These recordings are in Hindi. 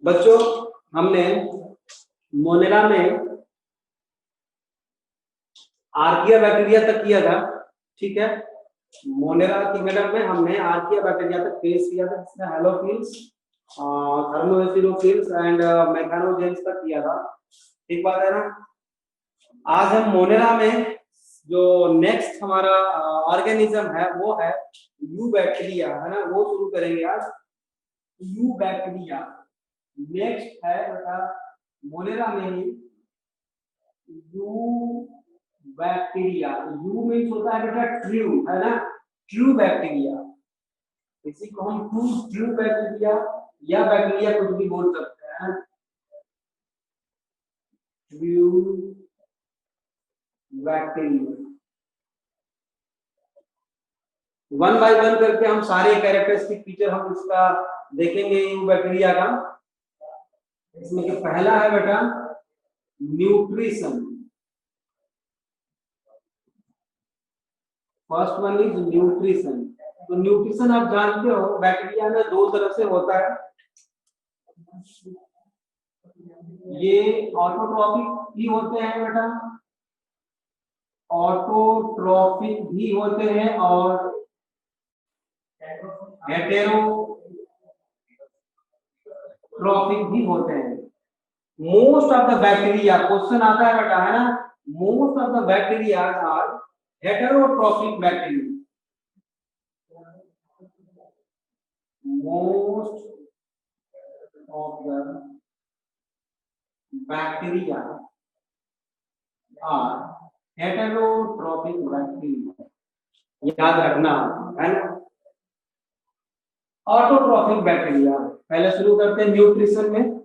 बच्चों हमने मोनेरा में आर्किया बैक्टीरिया तक किया था, ठीक है। मोनेरा किंगडम में हमने आर्किया बैक्टीरिया तक फेस किया था, जिसमें हेलोफिल्स, थर्मोएसिनोफिल्स एंड मैकेनोजेंस तक किया था, ठीक बात है ना। आज हम मोनेरा में जो नेक्स्ट हमारा ऑर्गेनिज्म है वो है यू बैक्टीरिया, है ना, वो शुरू करेंगे आज। यू बैक्टीरिया नेक्स्ट है बेटा मोनेरा में ही यू बैक्टीरिया। यू मीन्स होता है बेटा ट्रू, है ना, ट्रू बैक्टीरिया। इसी को हम ट्रू बैक्टीरिया या बैक्टीरिया कुछ भी बोल सकते हैं। True bacteria one by one करके हम सारे कैरेक्टरिस्टिक फीचर हम इसका देखेंगे यू बैक्टीरिया का। इसमें जो पहला है बेटा nutrition. First one is nutrition. तो न्यूट्रिशन आप जानते हो बैक्टीरिया में दो तरह से होता है। ये ऑटोट्रॉपिक भी होते हैं बेटा, ऑटोट्रॉपिक भी होते हैं और हेटेरोट्रॉपिक भी होते हैं। Most of the bacteria, question आता है बेटा, है ना, most of the bacteria are heterotrophic bacteria. Most of the bacteria are heterotrophic bacteria, याद रखना, है ना। ऑटोट्रॉपिक बैक्टीरिया पहले शुरू करते हैं न्यूट्रिशन में।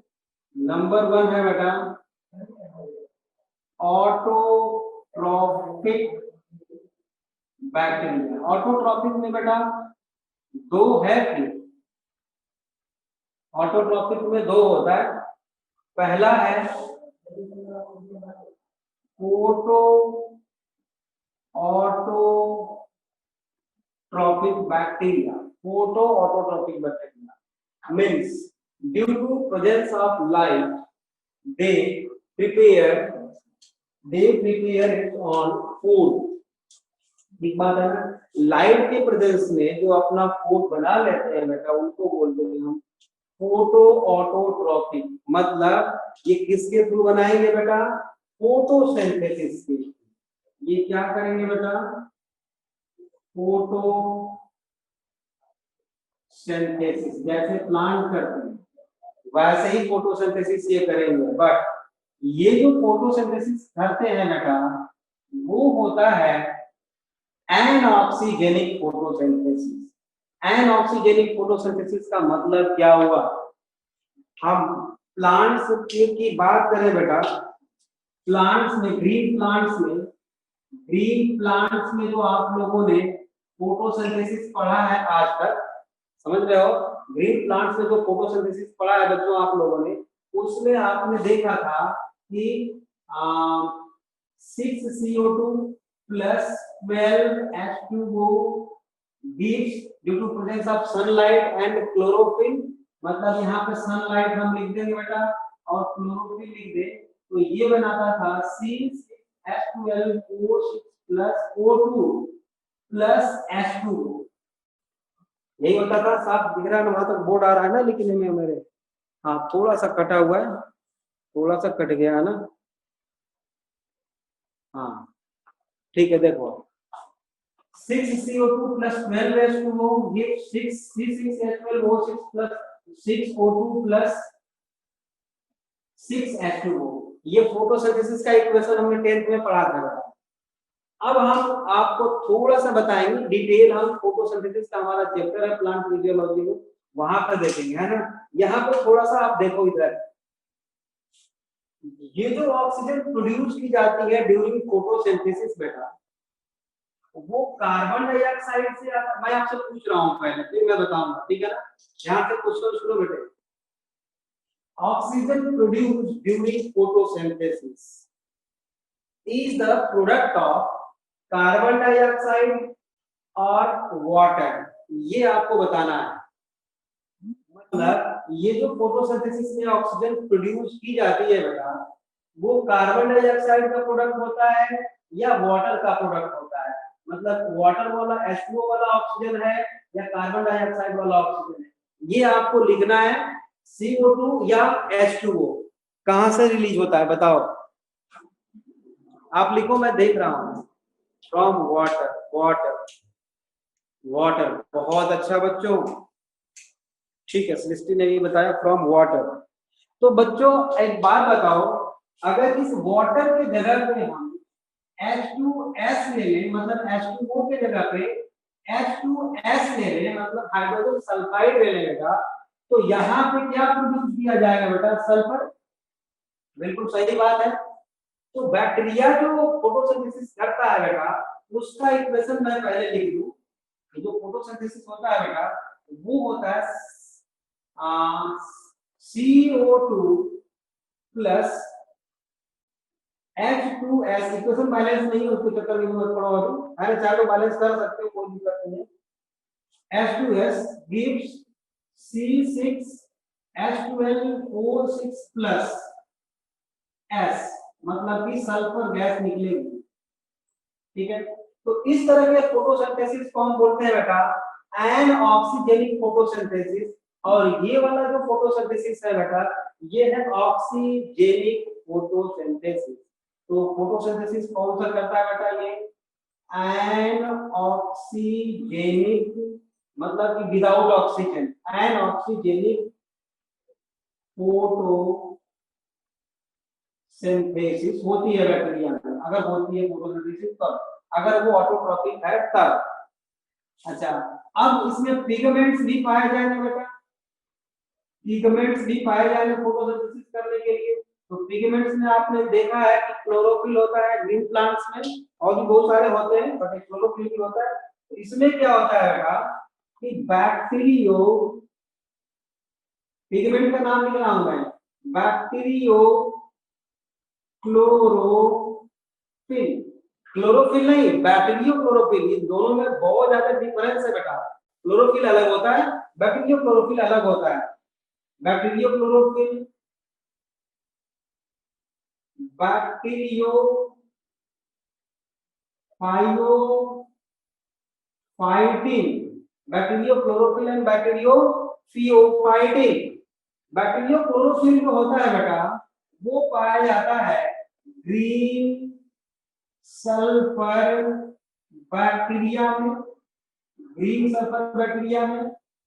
नंबर वन है बेटा ऑटोट्रॉपिक बैक्टीरिया। ऑटोट्रॉपिक में बेटा दो है, फिर ऑटोट्रॉपिक में दो होता है। पहला है photo autotrophic bacteria. Photo autotrophic bacteria means due to presence of light they prepare it on food. ठीक बात है ना, लाइट के प्रेजेंस में जो अपना फूड बना लेते हैं बेटा उनको बोलते हैं हम फोटो ऑटोट्रॉपिक। मतलब ये किसके थ्रू बनाएंगे बेटा, फोटोसिंथेसिस के। ये क्या करेंगे बेटा, फोटोसिंथेसिस। जैसे प्लांट करते हैं वैसे ही फोटोसिंथेसिस ये करेंगे। बट ये जो फोटोसिंथेसिस करते हैं बेटा वो होता है एनऑक्सीजेनिक फोटोसिंथेसिस। एनऑक्सीजेनिक फोटोसिंथेसिस का मतलब क्या हुआ, हम प्लांट्स की बात करें बेटा, प्लांट्स में ग्रीन प्लांट्स में जो आप लोगों ने फोटोसिंथेसिस पढ़ा है आज तक, समझ रहे हो, ग्रीन प्लांट्स में जो फोटोसिंथेसिस पढ़ा है बच्चों आप लोगों ने, उसमें आपने देखा था कि 6CO2 plus 12H2O gives due to presence of sunlight and chlorophyll। मतलब यहाँ पे सनलाइट हम लिख देंगे बेटा और क्लोरोफिल लिख दे, तो ये बनाता था C6H12O6 plus O2 plus H2O। यही होता था। साफ दिख रहा है ना, वहां तक बोर्ड आ रहा है ना लिखने में मेरे। हाँ थोड़ा सा कटा हुआ है, थोड़ा सा कट गया है ना। हाँ ठीक है, देखो 6CO2 plus 12H2O gives 6C6H12O6 plus 6O2 plus 6H2O। ये फोटोसिंथेसिस का इक्वेशन हमने 10th में पढ़ा था। अब हम आपको थोड़ा सा बताएंगे डिटेल, हम फोटोसिंथेसिस का हमारा चैप्टर है प्लांट फिजियोलॉजी में, वहां पर देखेंगे, है ना। यहाँ पर थोड़ा सा आप देखो इधर, ये जो ऑक्सीजन प्रोड्यूस की जाती है ड्यूरिंग फोटोसिंथेसिस बेटा, वो कार्बन डाइऑक्साइड से मैं आपसे पूछ रहा हूं पहले, फिर मैं बताऊंगा, ठीक है ना। ध्यान से क्वेश्चन सुनो बेटे। Oxygen produced during photosynthesis is the product of carbon dioxide और वाटर, ये आपको बताना है। मतलब ये जो फोटोसिंथेसिस में ऑक्सीजन प्रोड्यूस की जाती है बेटा, वो कार्बन डाइऑक्साइड का प्रोडक्ट होता है या वाटर का प्रोडक्ट होता है? मतलब वाटर वाला H2O वाला ऑक्सीजन है या कार्बन डाइऑक्साइड वाला ऑक्सीजन है? ये आपको लिखना है। CO2 या H2O कहां से रिलीज होता है बताओ? आप लिखो, मैं देख रहा हूं। From water, water, water. बहुत अच्छा बच्चों, ठीक है, सृष्टि ने भी बताया फ्रॉम वाटर। तो बच्चों एक बात बताओ, अगर इस वाटर के जगह पे हम H2S ले लें, मतलब H2O के जगह पे H2S ले लें, मतलब हाइड्रोजन सल्फाइड ले लेगा, तो यहाँ पे क्या प्रोड्यूस किया जाएगा बेटा? सल्फर। बिल्कुल सही बात है। तो बैक्टीरिया जो फोटोसिंथेसिस करता है बेटा, उसका इक्वेशन मैं पहले लिख दूं। जो फोटोसिंथेसिस होता है बेटा, वो होता है CO2 plus H2S। Equation balance नहीं है, उसके चक्कर में मत पड़ो। अरे चाहे तो बैलेंस कर सकते हो, कोई दिक्कत नहीं है। H2S gives C6H12O6 plus S, मतलब कि सल्फर गैस निकलेगी। ठीक है, तो इस तरह के फोटोसिंथेसिस को हम बोलते हैं बेटा एन ऑक्सीजेनिक फोटोसिंथेसिस। और ये वाला जो फोटोसिंथेसिस है बेटा, ये है ऑक्सीजेनिक फोटोसिंथेसिस। तो फोटोसिंथेसिस कौन सा करता है बेटा? ये एन ऑक्सीजेनिक, मतलब कि without oxygen, anoxygenic photosynthesis होती है बैक्टीरिया में। अगर होती है फोटोसिंथेसिस तब, अगर वो ऑटोट्रॉपिक है तब। अच्छा, अब इसमें पिगमेंट्स भी पाए जाएंगे बेटा, पिगमेंट्स भी पाए जाएंगे फोटोसिंथेसिस करने के लिए। तो पिगमेंट्स में आपने देखा है कि क्लोरोफिल होता है ग्रीन प्लांट्स में, और भी बहुत सारे होते हैं, बट क्लोरोफिल भी होता है। तो इसमें क्या होता है बेटा कि बैक्टीरियो, पिगमेंट का नाम लिख रहा हूं मैं, बैक्टीरियो क्लोरोफिल, क्लोरोफिल नहीं, बैक्टीरियो क्लोरोफिल, ये दोनों में बहुत ज्यादा डिफरेंस है बेटा। क्लोरोफिल अलग होता है, बैक्टीरियो क्लोरोफिल अलग होता है। Bacterio chlorophyll, bacterio phytin, bacterio chlorophyll and bacterio pheophytin. Bacterio chlorophyll जो होता है बेटा, वो पाया जाता है ग्रीन सल्फर बैक्टीरिया में, ग्रीन सल्फर बैक्टीरिया में,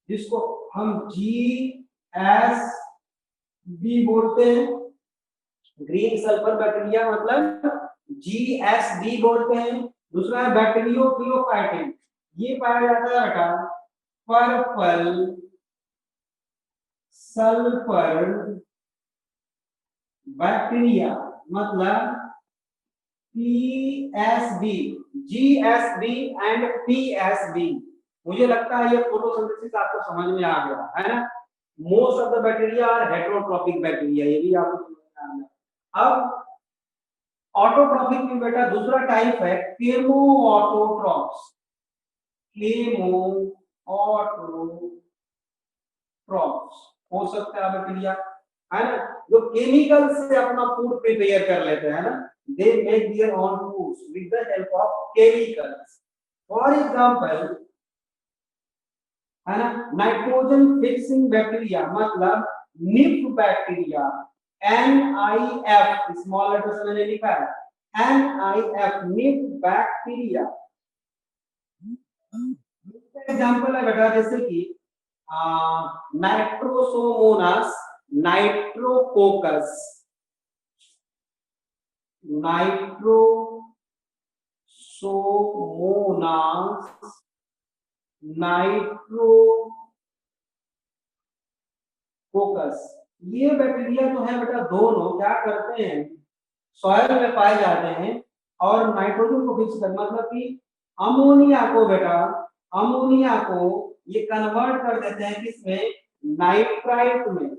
जिसको हम GSB बोलते हैं। ग्रीन सल्फर बैक्टीरिया मतलब GSB बोलते हैं। दूसरा है बैक्टीरियो फियोफाइटिन, ये पाया जाता है बेटा पर्पल सल्फर बैक्टीरिया, मतलब PSB, GSB एंड PSB। मुझे लगता है ये फोटोसिंथेसिस आपको समझ में आ गया है ना। Most of the bacteria are heterotrophic bacteria, ये भी आपको समझ में आ गया। अब ऑटोट्रॉपिक में बेटा दूसरा टाइप है केमो ऑटोट्रॉप्स, केमो ऑटोट्रॉप्स हो सकता है बैक्टीरिया, है ना, जो केमिकल से अपना फूड प्रिपेयर कर लेते हैं ना, they make their own foods with the help of chemicals. For example, है ना, नाइट्रोजन फिक्सिंग बैक्टीरिया, मतलब nif bacteria, NIF small letter से मैंने लिखा है, NIF निफ बैक्टीरिया। एग्जांपल है बेटा जैसे कि नाइट्रोसोमोनास, नाइट्रोकोकस, नाइट्रोसोमोनास, नाइट्रोकोकस। ये बैक्टीरिया जो है बेटा दोनों क्या करते हैं, सॉइल में पाए जाते हैं और नाइट्रोजन को फिक्स कर, मतलब कि अमोनिया को बेटा, अमोनिया को ये कन्वर्ट कर देते हैं किसमें, नाइट्राइट में।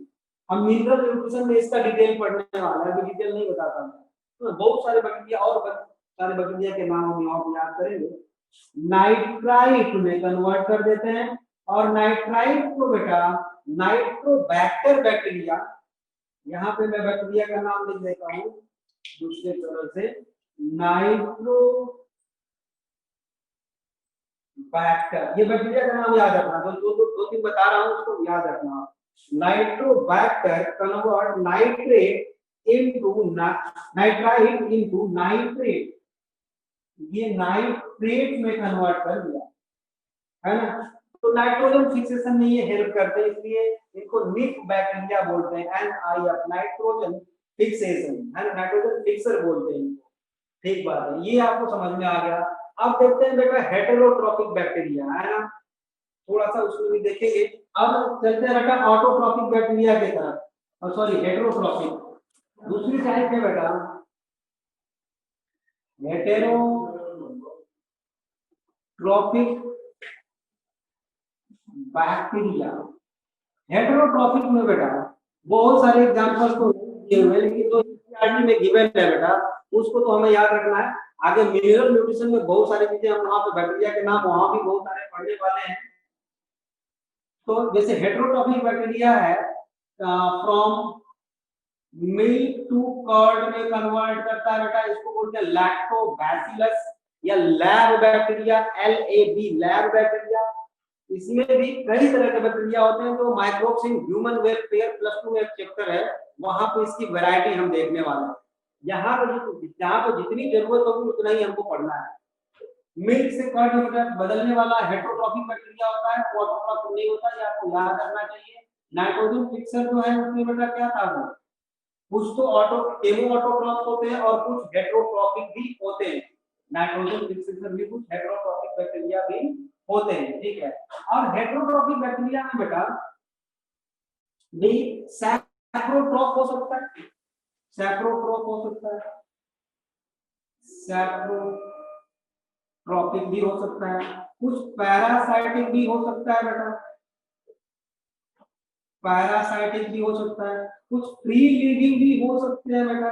हम मिनरल न्यूट्रिशन में इसका डिटेल पढ़ने वाला है, अभी डिटेल नहीं बताता मैं। तो बहुत सारे बैक्टीरिया और सारे बैक्टीरिया के नाम हम याद करेंगे। नाइट्राइट में कन्वर्ट कर देते हैं और नाइट्राइट को बेटा नाइट्रोबैक्टर बैक्टीरिया, यहाँ पे मैं बैक्टीरिया का नाम लिख देता हूँ दूसरे तरह से, नाइट्रोबैक्टर, ये बैक्टीरिया का नाम याद रखना, दो तीन बता रहा हूँ उसको याद रखना। Nitrobacter convert nitrate into nitrite into nitrate, ये नाइट्रेट में कन्वर्ट कर दिया, है ना। तो नाइट्रोजन फिक्सेशन में ये हेल्प करते हैं, इसलिए इनको निक बैक्टीरिया बोलते हैं, NIF नाइट्रोजन फिक्सेशन, है ना, नाइट्रोजन फिक्सर बोलते हैं इनको। ठीक बात है, ये आपको समझ में आ गया। अब देखते हैं बेटा हेटेरोट्रॉपिक बैक्टीरिया, है ना, थोड़ा सा उसमें भी देखेंगे। अब चलते हैं बेटा ऑटोट्रॉपिक बैक्टीरिया की तरफ, और सॉरी हेटेरोट्रॉपिक दूसरी टाइप है बेटा, हेटेरोट्रॉपिक बैक्टीरिया। हेटेरोट्रॉपिक में बेटा बहुत सारे एग्जांपल्स तो दिए हुए हैं, लेकिन जो एनसीईआरटी में गिवन है बेटा उसको तो हमें याद रखना है। आगे मिनरल न्यूट्रिशन में बहुत सारी चीजें हम वहां पे बैक्टीरिया के नाम वहां भी बहुत सारे पढ़ने वाले हैं। तो जैसे हेटेरोट्रॉपिक बैक्टीरिया है, फ्रॉम मिल्क टू कर्ड में कन्वर्ट करता है बेटा, इसको बोलते हैं लैक्टोबैसिलस या lab bacteria, LAB lab bacteria. इसमें भी कई तरह के बैक्टीरिया होते हैं, तो माइक्रोब्स इन ह्यूमन वेलफेयर +2 में एक चैप्टर है, वहां पे इसकी वैरायटी हम देखने वाले हैं। यहाँ पर जहाँ पर जितनी जरूरत होगी उतना ही हमको पढ़ना है। मिल्क से कर्ड में बदलने वाला हेटेरोट्रॉपिक बैक्टीरिया होता है, वो ऑटोट्रॉपिक नहीं होता, ये आपको याद रखना चाहिए। नाइट्रोजन फिक्सर जो है उसमें बेटा क्या था, वो कुछ तो केमो ऑटोट्रॉप होते हैं और कुछ हेटेरोट्रॉपिक भी होते हैं। नाइट्रोजन फिक्सेशन में कुछ हेटेरोट्रॉपिक बैक्टीरिया भी होते हैं, ठीक है। और हेटेरोट्रॉपिक बैक्टीरिया में बेटा भी सैप्रोट्रॉप हो सकता है, सैप्रोट्रॉप हो सकता है, सैप्रोट्रॉपिक भी हो सकता है, कुछ पैरासाइटिक भी हो सकता है बेटा, पैरासाइटिक भी हो सकता है, कुछ फ्री लिविंग भी हो सकते हैं बेटा,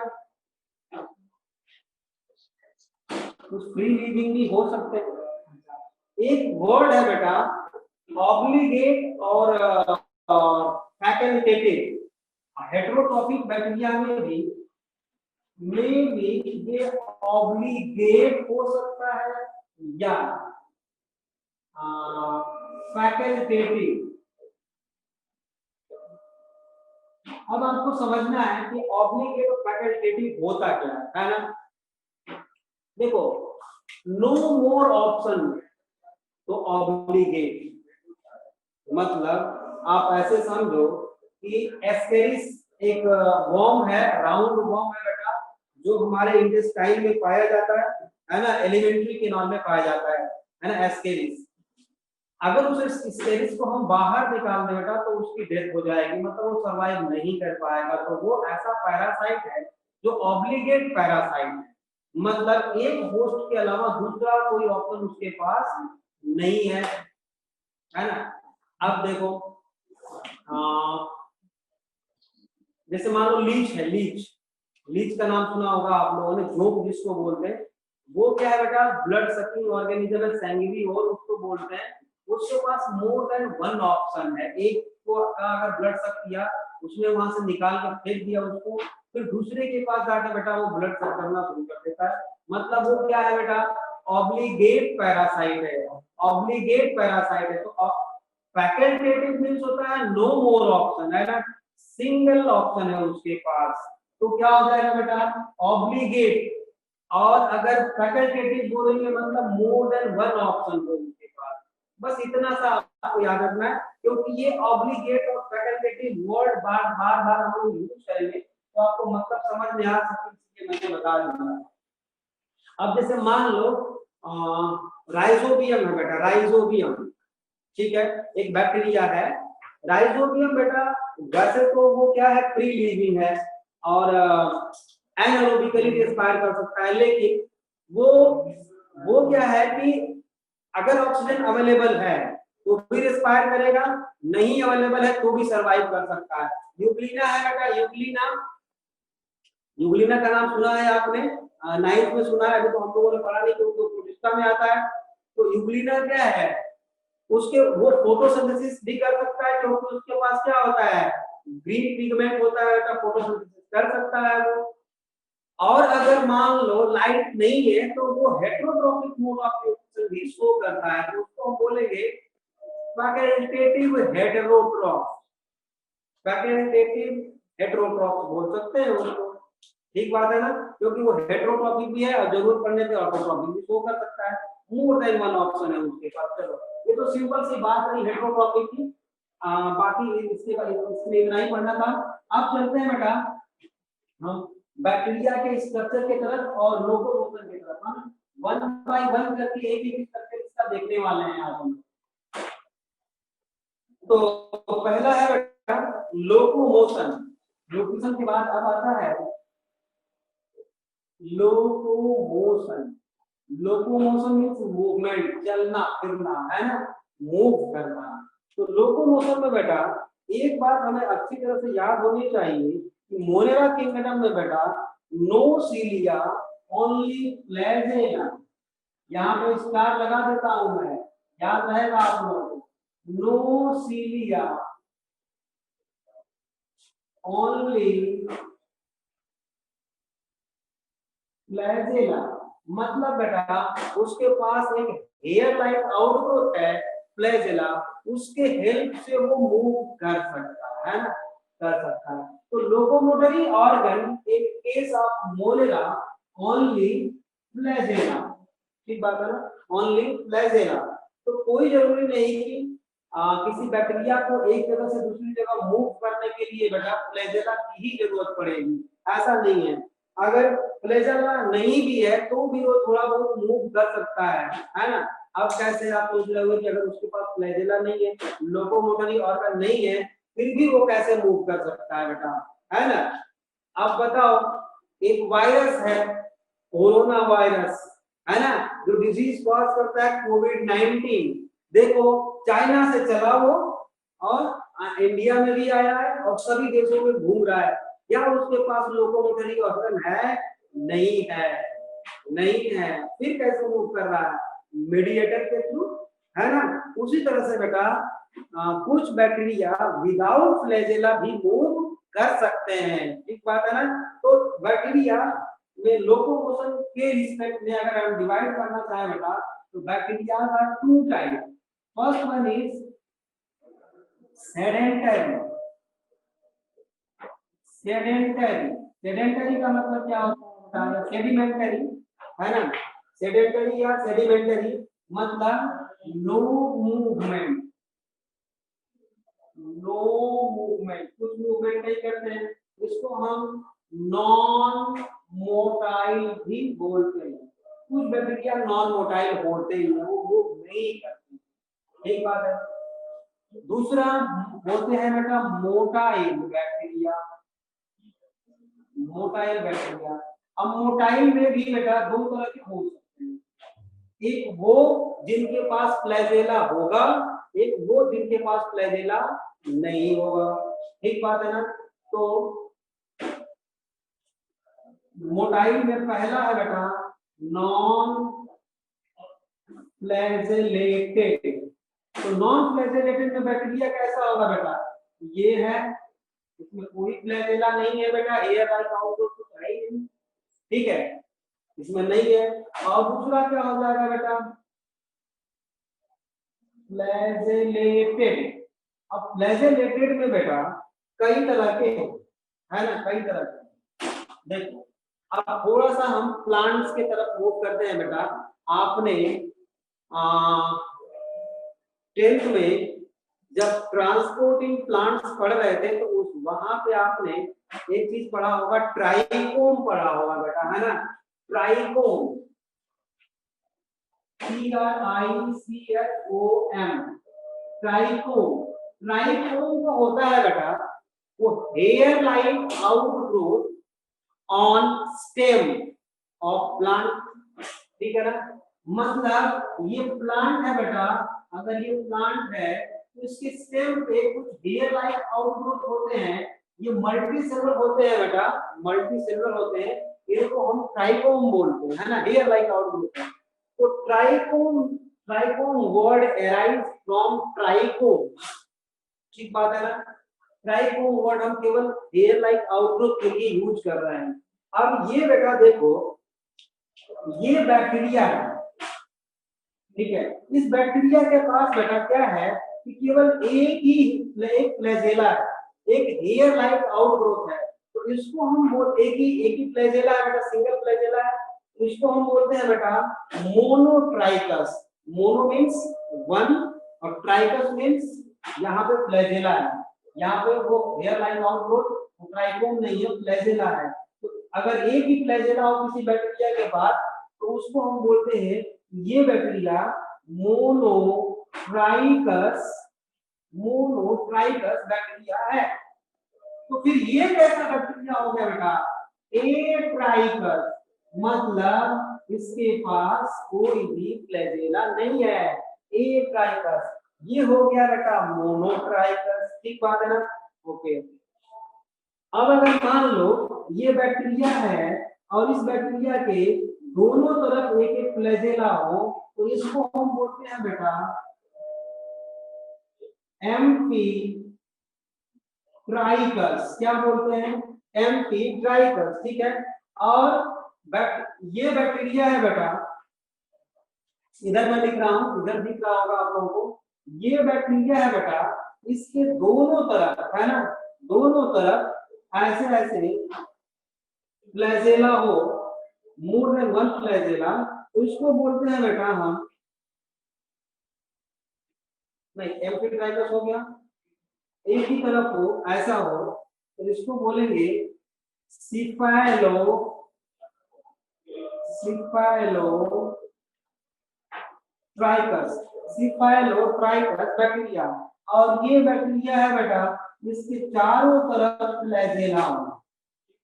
कुछ फ्री लिविंग भी हो सकते हैं। एक वर्ड है बेटा ऑब्लिगेट और फैकल्टेटिव। हेटेरोट्रॉपिक बैक्टीरिया में भी ये ऑब्लिगेट हो सकता है या फैकल्टेटिव। अब आपको समझना है कि ऑब्लिगेट और फैकल्टेटिव होता क्या है ना। देखो नो मोर ऑप्शन, तो ऑब्लिगेट मतलब आप ऐसे समझो कि एस्केरिस एक वर्म है, राउंड वर्म है बेटा, जो हमारे इंटेस्टाइन में पाया जाता है ना, एलिमेंट्री केनाल में पाया जाता है ना एस्केरिस। अगर उस एस्केरिस को हम बाहर निकाल दें बेटा तो उसकी डेथ हो जाएगी, मतलब वो सर्वाइव नहीं कर पाएगा। तो वो ऐसा पैरासाइट है जो ऑब्लिगेट पैरासाइट है, मतलब एक होस्ट के अलावा दूसरा कोई ऑप्शन उसके पास नहीं है ना। अब देखो जैसे मान लो लीच है, लीच का नाम सुना होगा आप लोगों ने, जोंक जिसको बोलते हैं, वो क्या है बेटा ब्लड सकिंग ऑर्गेनिज्म है, सैंग्विवोर उसको बोलते हैं। उसके पास मोर देन वन ऑप्शन है, एक को अगर ब्लड सक किया उसने वहां से निकाल के फेंक दिया उसको, फिर दूसरे के पास जाकर बेटा वो ब्लड सक करना शुरू कर देता है, मतलब वो क्या है बेटा ऑब्लिगेट पैरासाइट है, ऑब्लिगेट पैरासाइट है। तो फैकल्टेटिव मींस होता है नो मोर ऑप्शन, है ना, सिंगल ऑप्शन है उसके पास, तो क्या हो जाएगा बेटा ऑब्लिगेट। और अगर फैकल्टेटिव बोलेंगे मतलब मोर देन वन ऑप्शन हो उसके पास। बस इतना सा आपको याद रखना है, क्योंकि ये ऑब्लिगेट और फैकल्टेटिव वर्ड बार बार हम लोग यूज करेंगे तो आपको मतलब समझ में आ सके, इसलिए मैंने बता दिया। अब जैसे मान लो राइजोबियम है बेटा, राइजोबियम, ठीक है, एक बैक्टीरिया है राइजोबियम बेटा। वैसे तो वो क्या है फ्री लिविंग है और एनारोबिकली रिस्पायर कर सकता है, लेकिन वो क्या है कि अगर ऑक्सीजन अवेलेबल है तो भी रिस्पायर करेगा, नहीं अवेलेबल है तो भी सरवाइव कर सकता है। यूग्लिना है बेटा, यूग्लिना, यूग्लिना का नाम सुना है आपने, 9th में सुना है, अभी तो हम लोगों ने पढ़ा नहीं क्योंकि प्रोटिस्टा में आता है। तो यूग्लिना क्या है, उसके वो फोटोसिंथेसिस भी कर सकता है, क्योंकि उसके पास क्या होता है, ग्रीन पिगमेंट होता है, तो फोटोसिंथेसिस कर सकता है वो। और अगर मान लो लाइट नहीं है तो वो हेटेरोट्रॉपिक मोड ऑफ न्यूट्रिशन भी शो करता है, तो उसको हम बोलेंगे फैकल्टेटिव हेटेरोट्रॉफ, फैकल्टेटिव हेटेरोट्रॉफ बोल सकते हैं उसको। ठीक बात है ना, क्योंकि वो हेटेरोट्रॉपिक भी है और जरूरत पड़ने पे ऑटोट्रॉपिक भी शो कर सकता है, मोर देन वन ऑप्शन है उसके पास। चलो ये तो सिंपल सी बात रही हेटेरोट्रॉपिक की। बाकी इसके बाद इसमें इतना ही पढ़ना था। अब चलते हैं बेटा हम बैक्टीरिया के स्ट्रक्चर की तरफ और लोकोमोशन की तरफ। हम वन बाय वन करके एक एक स्ट्रक्चर इसका देखने वाले हैं आज हम। तो पहला है बेटा लोकोमोशन। लोकोमोशन के बाद अब आता है लोकोमोशन। लोकोमोशन मीन्स मूवमेंट, चलना फिरना, है ना, मूव करना। तो लोकोमोशन में बेटा एक बात हमें अच्छी तरह से याद होनी चाहिए कि मोनेरा किंगडम में बेटा नो सीलिया ओनली फ्लैजेला। यहाँ पे स्टार लगा देता हूं मैं, याद रहेगा आप लोगों को। नो सीलिया ओनली फ्लैजेला, मतलब बेटा उसके पास एक हेयर लाइक आउटग्रोथ है फ्लैजेला, उसके हेल्प से वो मूव कर सकता है ना, कर सकता है। तो locomotory organ in case of Monera only flagella. ठीक बात है ना, ओनली फ्लैजेला। तो कोई जरूरी नहीं कि किसी बैक्टीरिया को एक जगह से दूसरी जगह मूव करने के लिए बेटा फ्लैजेला की ही जरूरत पड़ेगी, ऐसा नहीं है। अगर फ्लैजेला नहीं भी है तो भी वो थोड़ा बहुत मूव कर सकता है ना। अब कैसे आप सोच रहे हो कि अगर उसके पास फ्लैजेला नहीं है, लोकोमोटरी ऑर्गन नहीं है, फिर भी वो कैसे मूव कर सकता है बेटा, है ना। अब बताओ, एक वायरस है कोरोना वायरस, है ना, जो डिजीज कॉज करता है कोविड-19। देखो चाइना से चला वो और इंडिया में भी आया है और सभी देशों में घूम रहा है। क्या उसके पास लोकोमोटरी ऑर्गन है? नहीं है, नहीं है। फिर कैसे मूव कर रहा है? मीडिएटर के थ्रू, है ना। उसी तरह से बेटा कुछ बैक्टीरिया विदाउट फ्लैजेला भी मूव कर सकते हैं। ठीक बात है ना। तो बैक्टीरिया में लोकोमोशन के रिस्पेक्ट में अगर हम डिवाइड करना चाहें बेटा, तो bacteria are two type. First one is sedentary. Sedentary, sedentary का मतलब क्या होता है? सेडिमेंटरी, है ना। सेडेंटरी या सेडिमेंटरी मतलब नो मूवमेंट, नो मूवमेंट, कुछ मूवमेंट नहीं करते हैं। इसको हम नॉन मोटाइल भी बोलते हैं। कुछ बैक्टीरिया नॉन मोटाइल होते ही वो मूव नहीं करते। ठीक बात है। दूसरा बोलते हैं बेटा मोटाइल बैक्टीरिया, मोटाइल बैक्टीरिया। अब मोटाइल में भी बेटा दो तरह के हो सकते हैं, एक वो जिनके पास फ्लैजेला होगा, एक वो जिनके पास फ्लैजेला नहीं होगा। ठीक बात है ना। तो मोटाइल में पहला है बेटा नॉन फ्लैजेलेटेड। तो नॉन फ्लैजेलेटेड में बैक्टीरिया कैसा होगा बेटा? ये है, इसमें कोई फ्लैजेला नहीं है बेटा, एयर लाइक आउटग्रोथ तो है ही नहीं। ठीक है, इसमें नहीं है। और दूसरा क्या हो जाएगा बेटा? फ्लैजेलेटेड। अब फ्लैजेलेटेड में बेटा कई तरह के, है ना, कई तरह के। देखो अब थोड़ा सा हम प्लांट्स के तरफ मूव करते हैं बेटा। आपने 10th में जब ट्रांसपोर्टिंग प्लांट्स पढ़ रहे थे तो उस वहां पे आपने एक चीज पढ़ा होगा, ट्राइकोम पढ़ा होगा बेटा, है ना। Trichome, TRICHOM, trichome. ट्राइकोम का होता है बेटा वो hair like outgrowth on stem of plant. ठीक है ना, मतलब ये प्लांट है बेटा, अगर ये प्लांट है तो इसके स्टेम पे कुछ हेयर लाइक आउटग्रोथ होते हैं। ये मल्टी सेलुलर होते हैं बेटा, मल्टी सेलुलर होते हैं, इनको हम ट्राइकोम बोलते हैं, है ना, हेयर लाइक आउटग्रोथ। तो trichome trichome word arise from trichome, ठीक बात है ना। ट्राइकोम वर्ड हम केवल हेयर लाइक आउटग्रोथ के लिए यूज कर रहे हैं। अब ये बेटा देखो, ये बैक्टीरिया है, ठीक है। इस बैक्टीरिया के पास बेटा क्या है कि केवल एक फ्लैजेला है, एक हेयर लाइक आउटग्रोथ है। तो इसको हम बोल एक ही फ्लैजेला है बेटा, सिंगल फ्लैजेला है। इसको हम बोलते हैं बेटा मोनोट्राइकस। मोनो मींस वन और ट्राइकस मींस यहाँ पे फ्लैजेला है, यहाँ पे वो हेयर लाइन आउटग्रोथ ट्राइकोम नहीं है, फ्लैजेला है। तो अगर एक ही फ्लैजेला हो किसी बैक्टीरिया के पास तो उसको हम बोलते हैं ये बैक्टीरिया मोनोट्राइकस बैक्टीरिया है। तो फिर ये कैसा बैक्टीरिया हो गया बेटा, एट्राइकस, मतलब इसके पास कोई भी फ्लैजेला नहीं है, एट्राइकस। ये हो गया बेटा मोनोट्राइकस, ठीक बात है ना। ओके, अब अगर मान लो ये बैक्टीरिया है और इस बैक्टीरिया के दोनों तरफ एक एक फ्लैजेला हो तो इसको हम बोलते हैं बेटा एम्फी ट्राइकस। क्या बोलते हैं, एम्फी ट्राइकस, ठीक है। और ये बैक्टीरिया है बेटा, इधर मैं लिख रहा हूं, इधर दिख रहा होगा आप लोगों को, ये बैक्टीरिया है बेटा, इसके दोनों तरफ है ना, दोनों तरफ ऐसे ऐसे फ्लैजेला हो, मोर देन वन फ्लैजेला, तो इसको बोलते हैं बेटा हम, नहीं एम्फीट्राइकस हो गया, एक ही तरफ हो ऐसा हो तो इसको बोलेंगे सिफाइलो ट्राइकस, सिफाइलोट्राइकस बैक्टीरिया। और ये बैक्टीरिया है बेटा, इसके चारों तरफ फ्लैजेला हो,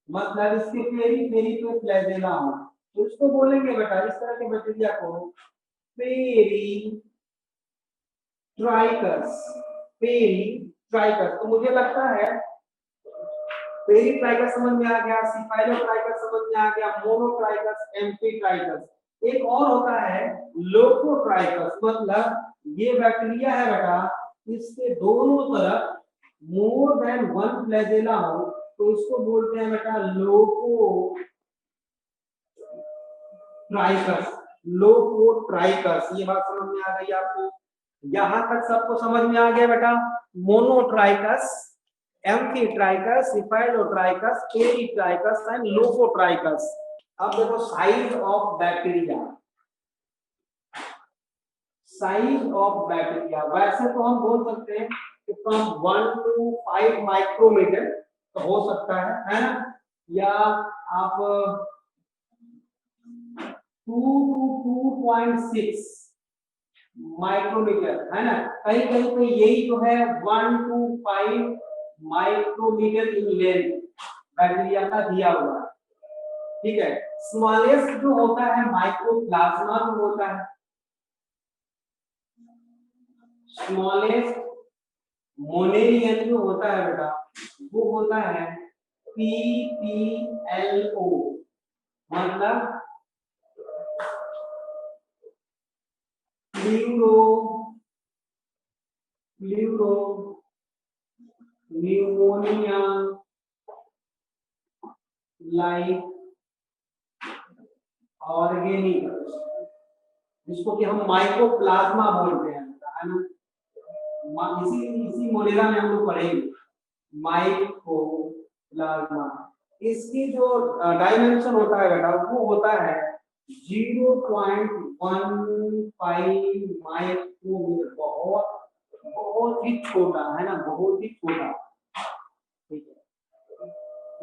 मतलब इसके पेरी पेरी पे फ्लैजेला हो, तो इसको बोलेंगे बेटा, इस तरह के बैक्टीरिया को पेरी ट्राइकस। तो मुझे लगता है पेरी ट्राइकस समझ में आ गया, सिफाइलोट्राइकस समझ में आ गया, मोनोट्राइकस, एम्फीट्राइकस। एक और होता है लोकोट्राइकस, मतलब ये बैक्टीरिया है बेटा, इसके दोनों तरफ मोर देन वन फ्लैजेला हो तो इसको बोलते हैं बेटा लोकोट्राइकस। ये बात समझ में आ गई आपको, यहां तक सबको समझ में आ गया बेटा। Monotrichous, amphitrichous, cephalotrichous, peritrichous and lophotrichous. अब देखो साइज ऑफ बैक्टीरिया, वैसे तो हम बोल सकते हैं कि फ्रॉम 1 to 5 माइक्रोमीटर तो हो सकता है ना, या आप 2 to 2.6 माइक्रोमीटर, है ना। कहीं कहीं पे यही तो है 1 to 5 micrometer in length bacteria का दिया हुआ है, ठीक है। स्मॉलेस्ट जो होता है माइक्रोप्लाज्मा जो होता है, स्मॉलेस्ट मोनेरियन जो होता है बेटा वो होता है PPLO, मतलब न्यूमोनिया लाइक ऑर्गेनिक, जिसको कि हम माइक्रोप्लाज्मा बोलते हैं, है ना। इसी मोलेरा में हम लोग पढ़ेंगे माइक्रोप्लाज्मा। इसकी जो डायमेंशन होता है बेटा वो होता है 0.15 माइक्रोमीटर, बहुत ही छोटा, है ना, बहुत ही छोटा, ठीक है।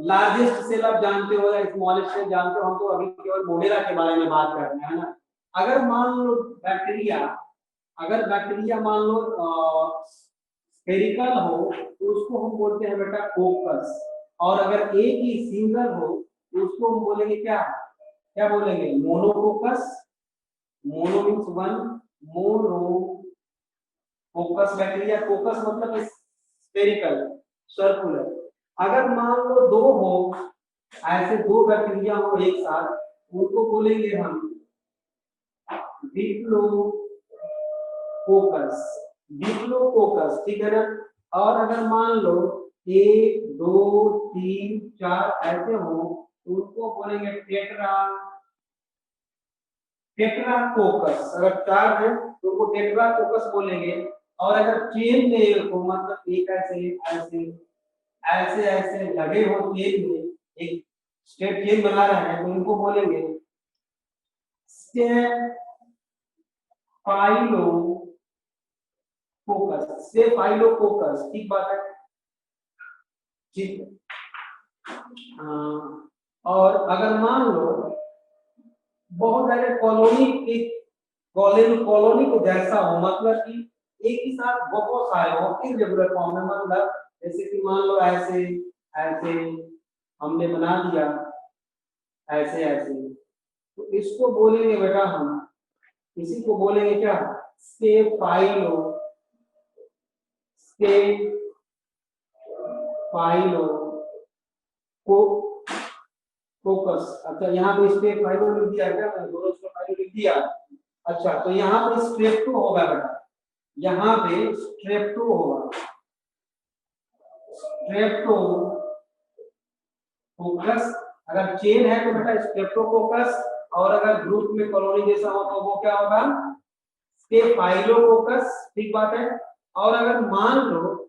लार्जेस्ट सेल आप जानते हो या स्मॉलेस्ट सेल जानते हो, हम तो अभी केवल मोलेरा के बारे में बात कर रहे हैं, है ना। अगर मान लो बैक्टीरिया मान लो स्फेरिकल हो तो उसको हम बोलते हैं बेटा कोकस, और अगर एक ही सिंगल हो तो उसको हम बोलेंगे क्या बोलेंगे, monococcus. Mono means one, monococcus bacteria, कोकस मतलब स्फेरिकल, सर्कुलर। अगर मान लो दो हो, ऐसे दो बैक्टीरिया हो एक साथ, उनको बोलेंगे हम डिप्लो फोकस, डिप्लोकोकस, ठीक है ना। और अगर मान लो 1 2 3 4 ऐसे हो तो उनको बोलेंगे टेट्राकोकस। अगर 4 है तो उनको टेट्राकोकस बोलेंगे। और अगर चेन में हो, मतलब एक ऐसे ऐसे ऐसे ऐसे लगे हो चेन में, एक स्ट्रेट चेन बना रहे हैं, तो उनको बोलेंगे स्टेफाइलोकोकस। ठीक बात है, ठीक है। और अगर मान लो बहुत सारे कॉलोनी के जैसा हो, मतलब कि एक ही साथ बहुत सारे हो इरेगुलर फॉर्म में, मतलब जैसे कि मान लो ऐसे ऐसे हमने बना दिया, ऐसे ऐसे, तो इसको बोलेंगे बेटा हम, इसी को बोलेंगे क्या, स्टेफाइलो को फोकस। अच्छा यहाँ पे स्टेफाइलो लिख दिया क्या, मैं दोनों स्टेफाइलो लिख दिया। अच्छा तो यहाँ पे स्ट्रेप्टो होगा बेटा, यहाँ पे स्ट्रेप्टो होगा, स्ट्रेप्टो फोकस। अगर चेन है तो बेटा स्ट्रेप्टोकोकस, और अगर ग्रुप में कॉलोनी जैसा हो तो वो क्या होगा, स्टेफाइलोकोकस। ठीक बात है। और अगर मान लो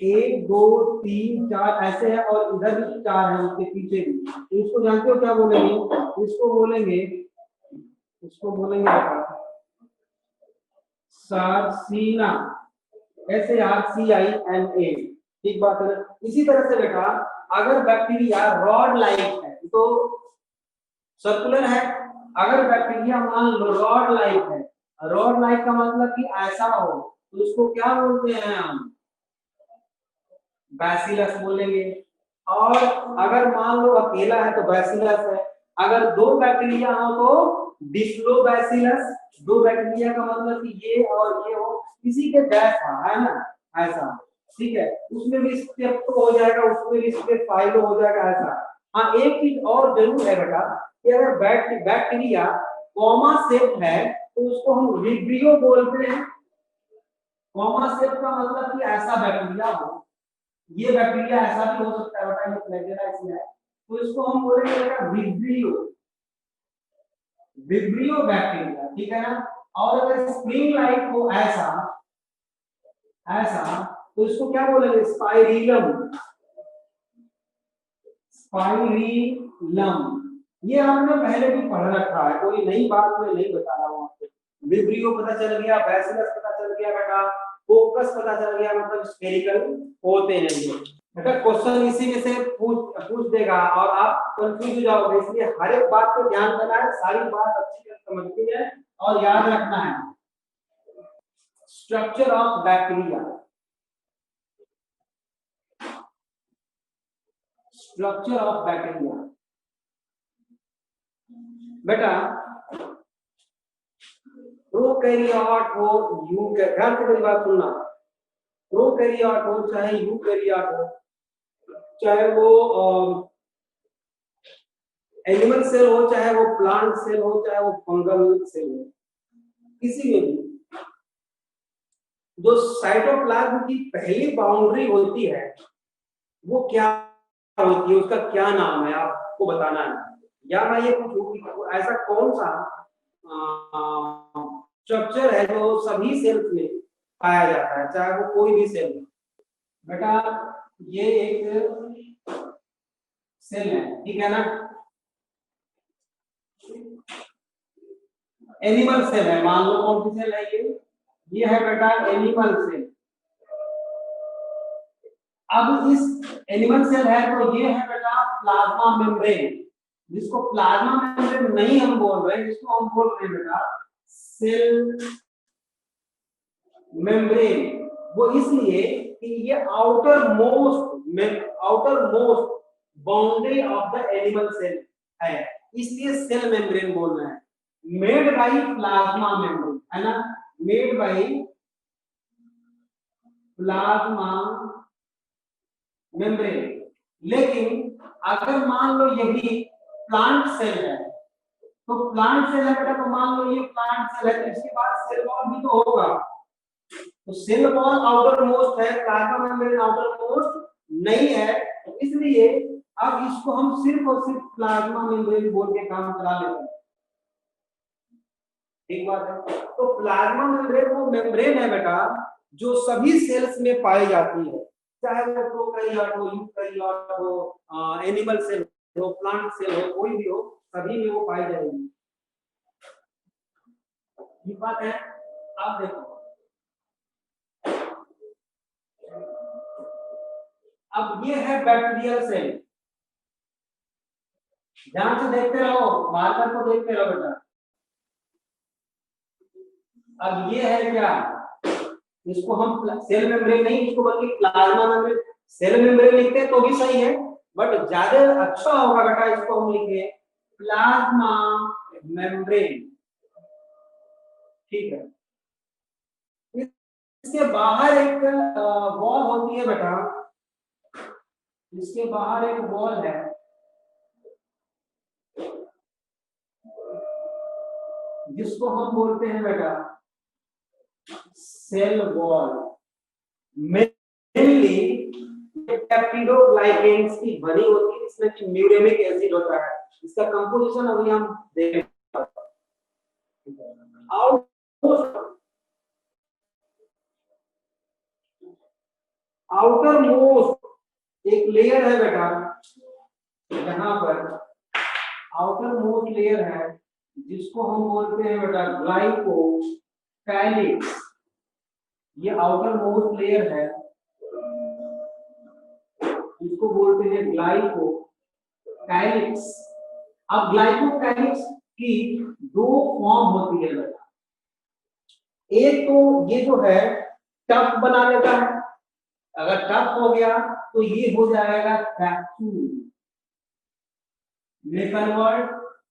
1 2 3 4 ऐसे है और इधर भी 4 है उसके पीछे भी, तो इसको जानते हो क्या बोलेंगे, इसको बोलेंगे सार्सिना, SARCINA। ठीक बात है। इसी तरह से बेटा अगर बैक्टीरिया रॉड लाइक है तो सर्कुलर है, अगर बैक्टीरिया मान लो रॉड लाइक है, रॉड लाइक का मतलब कि ऐसा हो, तो उसको क्या बोलते हैं हम, बैसिलस बोलेंगे। और अगर मान लो अकेला है तो बैसिलस है, अगर दो बैक्टीरिया हो तो डिप्लोबैसिलस। दो बैक्टीरिया का मतलब कि ये और ये हो, किसी के जैसा है ना, ऐसा। ठीक है, उसमें भी स्टेप्टो हो जाएगा, उसमें भी स्टेफाइलो हो जाएगा, ऐसा। हाँ एक चीज और जरूर है बेटा कि अगर बैक्टीरिया कॉमा शेप है तो उसको हम विब्रियो बोलते हैं। कॉमा शेप का मतलब कि ऐसा बैक्टीरिया हो, ये बैक्टीरिया ऐसा भी हो सकता है बेटा, ये फ्लैगेला इसमें है, तो इसको हम बोलेंगे बेटा विब्रियो, विब्रियो बैक्टीरिया। ठीक है ना। और अगर स्प्रिंग लाइक हो ऐसा ऐसा, तो इसको क्या बोलेंगे, स्पाइरिलम, स्पाइरिलम। ये हमने पहले भी पढ़ रखा है, कोई नई बात मैं नहीं बता रहा हूं आपको। विब्रियो पता चल गया, बैसिलस पता चल गया बेटा, फोकस पता चल गया, मतलब स्फेरिकल होते हैं ये बेटा। क्वेश्चन इसी में से पूछ देगा और आप कंफ्यूज हो जाओगे, इसलिए हर एक बात को ध्यान देना है, सारी बात अच्छी तरह समझनी है और याद रखना है। Structure of bacteria, structure of bacteria बेटा, प्रोकैरियोट हो ध्यान से मेरी बात सुनना, प्रोकैरियोट हो चाहे यूकैरियोट हो, चाहे वो एनिमल सेल हो, चाहे वो प्लांट सेल हो, चाहे वो फंगल सेल हो, किसी में भी जो साइटोप्लाज्म की पहली बाउंड्री होती है वो क्या होती है, उसका क्या नाम है आपको बताना है। या मैं ये पूछूं कि ऐसा कौन सा स्ट्रक्चर है जो सभी सेल्स में पाया जाता है, चाहे वो कोई भी सेल हो। बेटा ये एक सेल है, ठीक है ना, एनिमल सेल है, मान लो कौन सी सेल है ये है बेटा एनिमल सेल। अब इस एनिमल सेल है तो ये है बेटा प्लाज्मा मेम्ब्रेन, जिसको प्लाज्मा मेम्ब्रेन नहीं हम बोल रहे हैं, जिसको हम बोल रहे हैं बेटा सेल मेम्ब्रेन। वो इसलिए कि ये outer most boundary of the animal cell है, इसलिए सेल मेम्ब्रेन बोल रहे हैं। मेड बाई प्लाज्मा मेम्ब्रेन है ना, मेड बाई प्लाज्मा मेम्ब्रेन। लेकिन अगर मान लो यही प्लांट सेल है, तो प्लांट सेल है बेटा, तो मान लो ये प्लांट सेल है, तो इसके बाद सेल वॉल भी तो होगा। तो सेल वॉल आउटर मोस्ट है, प्लाज्मा मेम्ब्रेन आउटर मोस्ट नहीं है, तो इसलिए अब इसको हम सिर्फ और सिर्फ प्लाज्मा मेम्ब्रेन बोल के काम करा लेते हैं। ठीक बात है। तो प्लाज्मा मेम्ब्रेन वो मेम्ब्रेन है बेटा जो सभी सेल्स में पाई जाती है, चाहे वो प्रोकैरियोट हो, यूकैरियोट हो, एनिमल सेल हो, प्लांट सेल हो, कोई भी हो, सभी में वो पाई जाएगी। ठीक बात है। आप देखो, अब ये है बैक्टीरियल सेल, ध्यान से देखते रहो, मार्कर को देखते रहो बेटा। अब ये है क्या, इसको हम सेल मेम्ब्रेन नहीं, इसको बल्कि प्लाज्मा मेम्ब्रेन, सेल मेम्ब्रेन लिखते हैं तो भी सही है, बट ज्यादा अच्छा होगा बेटा इसको हम लिखे प्लाज्मा मेम्ब्रेन। ठीक है। इसके बाहर एक वॉल होती है बेटा, इसके बाहर एक वॉल है, जिसको हम बोलते हैं बेटा सेल वॉल। मेनली पेप्टिडोग्लाइकेन्स की बनी होती है, इसमें म्यूरेमिक एसिड होता है, इसका कंपोजिशन अभी हम देखेंगे। आउटर मोस्ट एक लेयर है बेटा, यहाँ पर आउटर मोस्ट लेयर है, जिसको हम बोलते हैं बेटा ग्लाइकोकाइलिक्स। ये आउटर मोस्ट लेयर है, इसको बोलते हैं ग्लाइकोकाइलिक्स। अब ग्लाइकोकाइलिक्स की दो फॉर्म होती है बेटा, एक तो ये जो है टफ बना लेता है, अगर टफ हो गया तो ये हो जाएगा कैप्सूल, कन्वर्ट।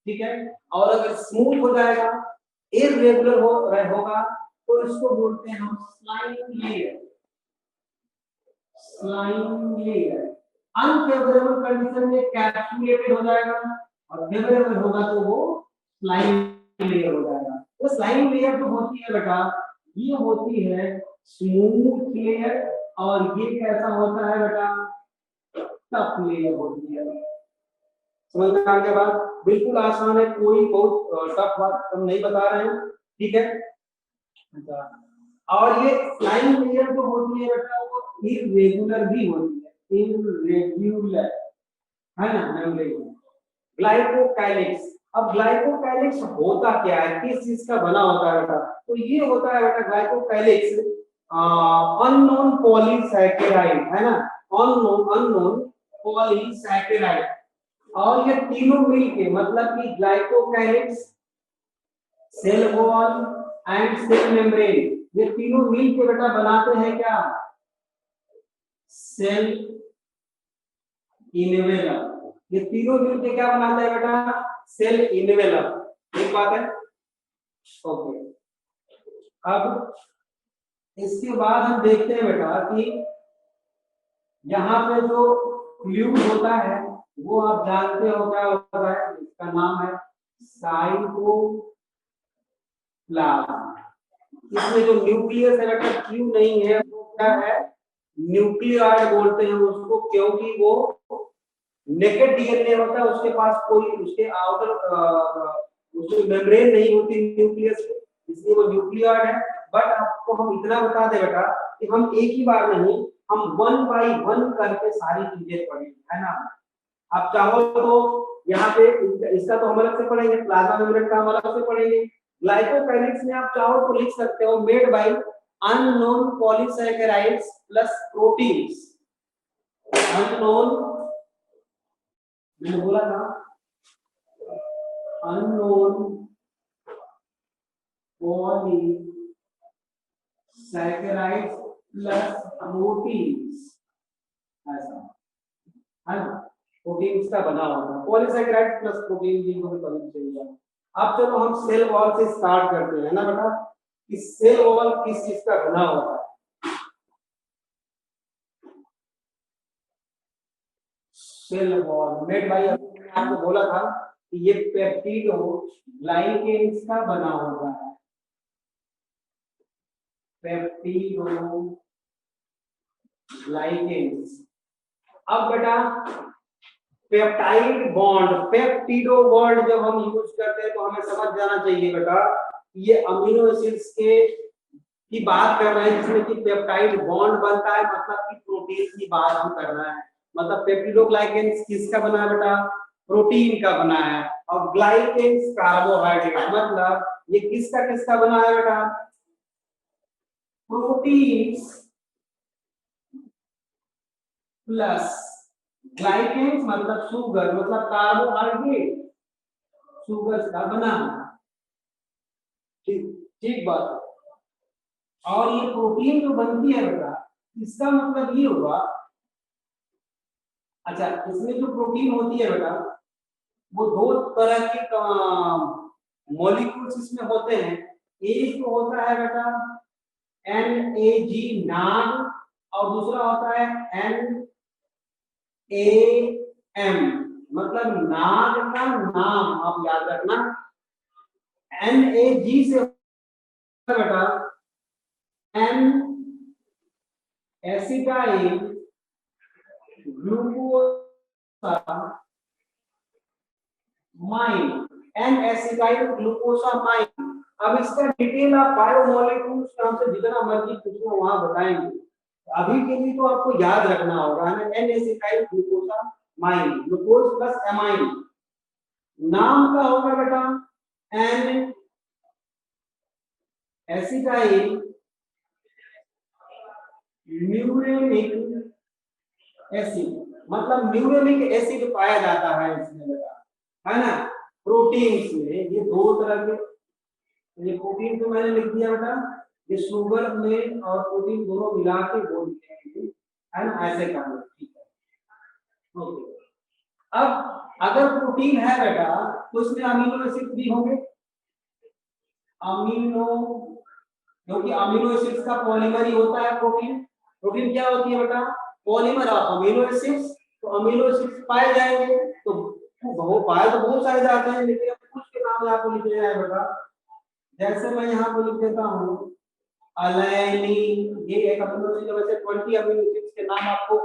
ठीक है। और अगर स्मूथ हो जाएगा, इररेगुलर होगा, तो इसको बोलते हैं हम slime layer. Slime layer unfavourable condition में कैप्सुलेटेड हो जाएगा, और फेवरेबल होगा तो वो स्लाइम लेयर हो जाएगा। तो स्लाइम लेयर जो होती है बेटा, ये होती है स्मूथ लेयर, और ये कैसा होता है बेटा, टफ लेयर होती है। समझ में आ गया बात? बिल्कुल आसान है, कोई बहुत टफ बात हम नहीं बता रहे हैं। ठीक है। और ये स्लाइम लेयर जो होती है बेटा, वो इरेगुलर भी होती है, इरेगुलर है ना मेम्ब्रेन। ग्लाइकोकाइलिक्स, अब ग्लाइकोकाइलिक्स होता क्या है, किस चीज का बना होता है बेटा, तो ये होता है बेटा ग्लाइकोकाइलिक्स अननोन पॉलीसैकेराइड, है ना, अननोन पॉलीसैकेराइड। और ये तीनों मिलके, मतलब कि glycocalyx, cell wall and cell membrane, ये तीनों मिलके बेटा बनाते हैं क्या, सेल इनवेलप। ये तीनों मिलके क्या बनाते हैं बेटा, सेल इनवेलप। एक बात है। ओके। अब इसके बाद हम देखते हैं बेटा कि यहाँ पे जो फ्लूइड होता है वो आप जानते हो क्या होता है, इसका नाम है साइटोप्लाज्म। इसमें जो न्यूक्लियस है बेटा, क्यों नहीं है, वो क्या है, न्यूक्लियॉइड बोलते हैं उसको, क्योंकि वो नेकेड डीएनए होता है, उसके पास कोई उसके आउटर उसकी मेम्ब्रेन नहीं होती न्यूक्लियस में, इसलिए वो न्यूक्लियॉइड है। बट आपको हम इतना बता दे बेटा कि हम एक ही बार नहीं, हम 1 बाय 1 करके सारी चीजें पढ़ेंगे, है ना। आप चाहो तो यहाँ पे इसका तो हम अलग से पढ़ेंगे, प्लाज्मा मेम्ब्रेन का हम अलग से पढ़ेंगे। ग्लाइकोकाइलिक्स में आप चाहो तो लिख सकते हो made by unknown polysaccharides plus proteins. Unknown, मैंने बोला था अननोन पॉलीसैकेराइड्स प्लस प्रोटीन्स, ऐसा है ना, प्रोटीन्स का बना होगा, पॉलीसैकेराइड्स प्लस प्रोटीन भी हमें पता चाहिए। अब चलो हम सेल वॉल से स्टार्ट करते हैं ना बेटा, कि सेल वॉल किस चीज का बना होता है। सेल वॉल मेड बाय, आपको बोला था ये पेप्टिडो ग्लाइकेन्स का बना होता है, पेप्टिडो ग्लाइकेन्स। अब बेटा पेप्टाइड बॉन्ड, पेप्टिडो बॉन्ड जब हम यूज करते हैं तो हमें समझ जाना चाहिए बेटा ये अमीनो एसिड्स के की बात कर रहे हैं जिसमें कि पेप्टाइड बॉन्ड बनता है, मतलब कि प्रोटीन की बात हम कर रहे हैं। मतलब पेप्टिडोग्लाइकेन्स किसका बना है बेटा, प्रोटीन का बना है, और ग्लाइकेन्स कार्बोहाइड्रेट, मतलब ये किसका बना है बेटा, प्रोटीन प्लस ग्लाइकेन्स मतलब शुगर, मतलब कार्बोहाइड्रेट शुगर का बना है। ठीक ठीक बात है। और ये प्रोटीन जो बनती है बेटा इसका मतलब ये होगा, अच्छा इसमें जो प्रोटीन होती है बेटा वो दो तरह के मॉलिक्यूल्स इसमें होते हैं। एक तो होता है बेटा NAG नाग, और दूसरा होता है NAM, मतलब नाग का नाम, आप याद रखना। NAG से बेटा N acetyl glucosamine, N acetyl glucosamine. अब इसका डिटेल आप बायोमोलिक्यूल्स नाम से जितना मर्जी पूछो वहां बताएंगे, अभी के लिए तो आपको याद रखना होगा ना, N acetyl glucosamine, glucose plus amine. नाम का होगा बेटा N एसिटाइल म्यूरेनिक एसिड, मतलब म्यूरेनिक एसिड पाया जाता है इसमें बेटा, है ना। प्रोटीन्स में ये दो तरह के, ये प्रोटीन तो मैंने लिख दिया बेटा, ये शुगर में और प्रोटीन दोनों मिला के बोलते हैं, है ना, ऐसे करना, ठीक है ओके। अब अगर प्रोटीन है बेटा तो इसमें अमीनो एसिड भी होंगे, अमीनो, क्योंकि अमीनो एसिड्स का पॉलीमर ही होता है प्रोटीन। प्रोटीन क्या होती है बेटा, पॉलीमर ऑफ अमीनो एसिड्स। तो अमीनो एसिड्स पाए जाएंगे तो बहुत पाए तो बहुत सारे जाते हैं, लेकिन कुछ के नाम आपको लिखने हैं बेटा, जैसे मैं यहाँ पर लिख देता हूँ अलानिन, ये एक अमीनो एसिड है, वैसे 20 अमीनो एसिड्स के नाम आपको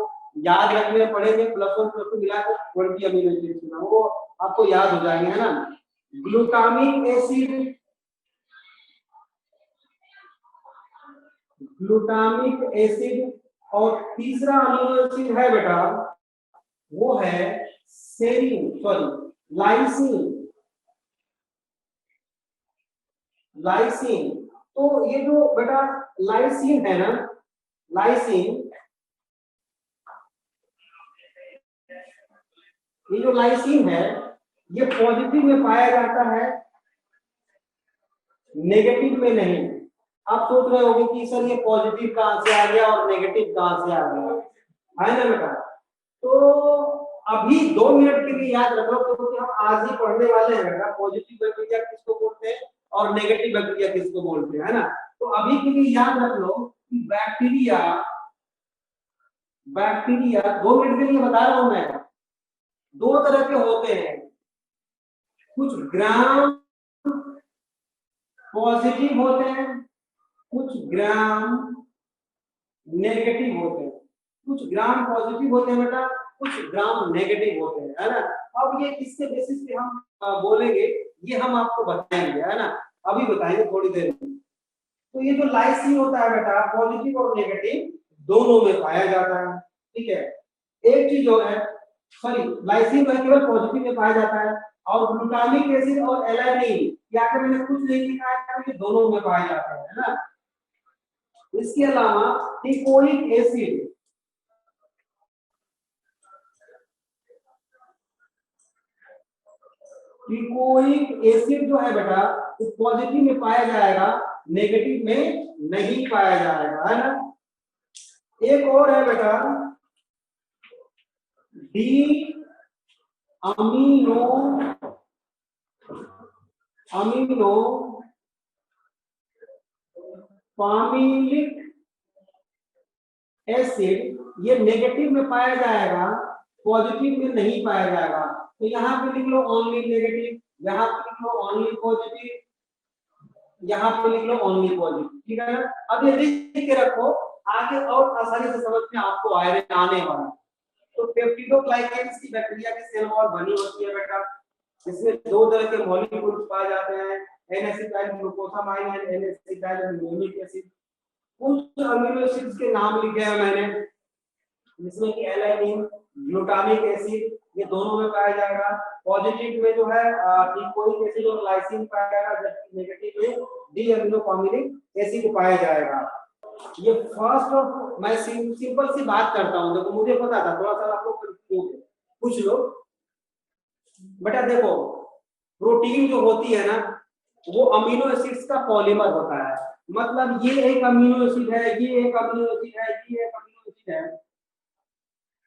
याद रखने पड़ेंगे, +1 +2 मिलाकर 20 अमीनो एसिड्स के नाम वो आपको याद हो जाएंगे, है ना। ग्लूटामिक एसिड, ग्लूटामिक एसिड, और तीसरा अमीनो एसिड है बेटा वो है सेरीन, सॉरी लाइसिन, लाइसिन। तो ये जो बेटा लाइसिन है ना, लाइसिन, ये जो लाइसिन है ये पॉजिटिव में पाया जाता है, नेगेटिव में नहीं। आप सोच रहे होंगे कि सर ये पॉजिटिव कहां से आ गया और नेगेटिव कहां से आ गया, है ना बेटा। तो अभी 2 मिनट के लिए याद रखो, क्योंकि हम आज ही पढ़ने वाले हैं बेटा पॉजिटिव बैक्टीरिया किसको बोलते हैं और नेगेटिव बैक्टीरिया किसको बोलते हैं, है ना। तो अभी के लिए याद रख लो कि बैक्टीरिया, बैक्टीरिया 2 मिनट के लिए बता रहा हूं मैं, दो तरह के होते हैं, कुछ ग्राम पॉजिटिव होते हैं, कुछ ग्राम नेगेटिव होते हैं। कुछ ग्राम पॉजिटिव होते हैं बेटा, कुछ ग्राम नेगेटिव होते हैं, है ना। अब ये किसके बेसिस पे हम बोलेंगे ये हम आपको बताएंगे, है ना, अभी बताएंगे थोड़ी देर में। तो ये जो लाइसिन होता है बेटा पॉजिटिव और नेगेटिव दोनों में पाया जाता है, ठीक है। एक चीज जो है, सॉरी लाइसिन जो है केवल पॉजिटिव में पाया जाता है, और ग्लूटामिक एसिड और एलानिन या के मैंने कुछ नहीं लिखा है, ये दोनों में पाया जाता है ना। इसके अलावा टिकोइक एसिड, टिकोइक एसिड जो है बेटा वो पॉजिटिव में पाया जाएगा, नेगेटिव में नहीं पाया जाएगा, है ना। एक और है बेटा D amino, amino pimelic acid, ये नेगेटिव में पाया जाएगा, पॉजिटिव में नहीं पाया जाएगा। तो यहाँ पे लिख लो ओनली नेगेटिव, यहाँ पे लिख लो ओनली पॉजिटिव, यहाँ पे लिख लो ओनली पॉजिटिव, ठीक है ना। अब ये लिख के रखो, आगे और आसानी से समझ में आपको आने वाला है। तो पेप्टिडोग्लाइकेन्स की बैक्टीरिया की सेल वॉल बनी होती है बेटा, जिसमें दो तरह के मॉलिक्यूल्स पाए जाते हैं, एन-एसिटाइल ग्लूकोसामाइन एंड एन-एसिटाइल एमिनोइक एसिड। कुछ अमीनो एसिड्स के नाम लिखे हैं मैंने, जिसमें कि एलानिन, ग्लूटामिक एसिड, ये दोनों में पाया जाएगा। पॉजिटिव में जो है डिकोइक एसिड और लाइसिन पाया जाएगा, जबकि नेगेटिव में डी अमीनो पामिलिक एसिड पाया जाएगा। ये फर्स्ट और मैं सिंपल सी बात करता हूं, देखो मुझे पता था थोड़ा सा आपको कंफ्यूज कुछ लोग, बेटा देखो प्रोटीन जो होती है ना वो अमीनो एसिड्स का पॉलीमर होता है, मतलब ये एक अमीनो एसिड है, ये एक अमीनो एसिड है, ये एक अमीनो एसिड है,